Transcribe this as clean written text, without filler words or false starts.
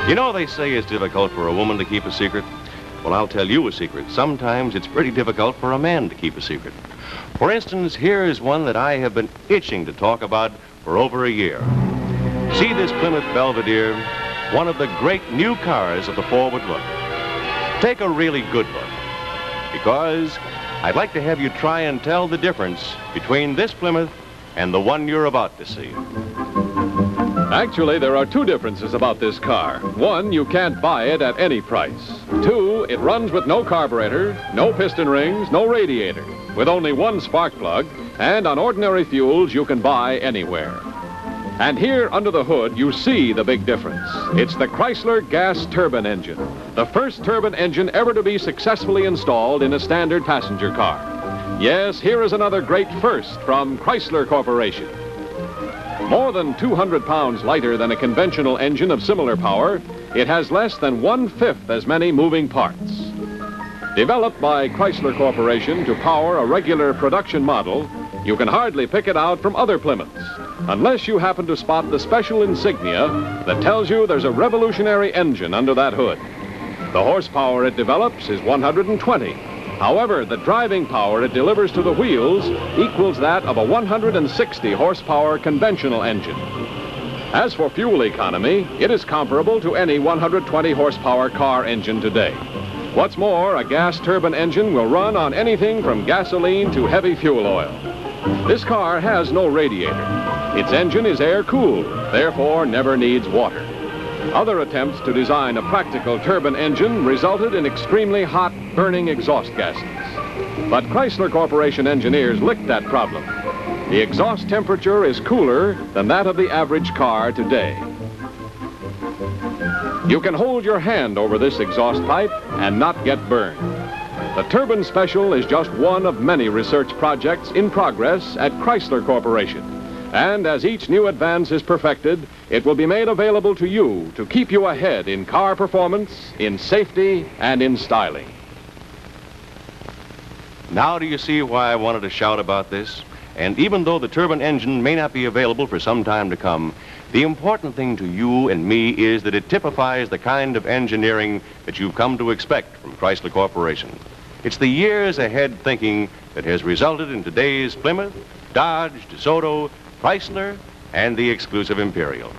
You know, they say it's difficult for a woman to keep a secret. Well, I'll tell you a secret. Sometimes it's pretty difficult for a man to keep a secret. For instance, here is one that I have been itching to talk about for over a year. See this Plymouth Belvedere, one of the great new cars of the forward look. Take a really good look, because I'd like to have you try and tell the difference between this Plymouth and the one you're about to see. Actually, there are two differences about this car. One, you can't buy it at any price. Two, it runs with no carburetor, no piston rings, no radiator, with only one spark plug, and on ordinary fuels you can buy anywhere. And here under the hood, you see the big difference. It's the Chrysler gas turbine engine, the first turbine engine ever to be successfully installed in a standard passenger car. Yes, here is another great first from Chrysler Corporation. More than 200 pounds lighter than a conventional engine of similar power, it has less than 1/5 as many moving parts. Developed by Chrysler Corporation to power a regular production model, you can hardly pick it out from other Plymouths, unless you happen to spot the special insignia that tells you there's a revolutionary engine under that hood. The horsepower it develops is 120. However, the driving power it delivers to the wheels equals that of a 160 horsepower conventional engine. As for fuel economy, it is comparable to any 120 horsepower car engine today. What's more, a gas turbine engine will run on anything from gasoline to heavy fuel oil. This car has no radiator. Its engine is air-cooled, therefore never needs water. Other attempts to design a practical turbine engine resulted in extremely hot, burning exhaust gases. But Chrysler Corporation engineers licked that problem. The exhaust temperature is cooler than that of the average car today. You can hold your hand over this exhaust pipe and not get burned. The Turbine Special is just one of many research projects in progress at Chrysler Corporation. And as each new advance is perfected, it will be made available to you to keep you ahead in car performance, in safety, and in styling. Now do you see why I wanted to shout about this? And even though the turbine engine may not be available for some time to come, the important thing to you and me is that it typifies the kind of engineering that you've come to expect from Chrysler Corporation. It's the years ahead thinking that has resulted in today's Plymouth, Dodge, DeSoto, Chrysler, and the exclusive Imperial.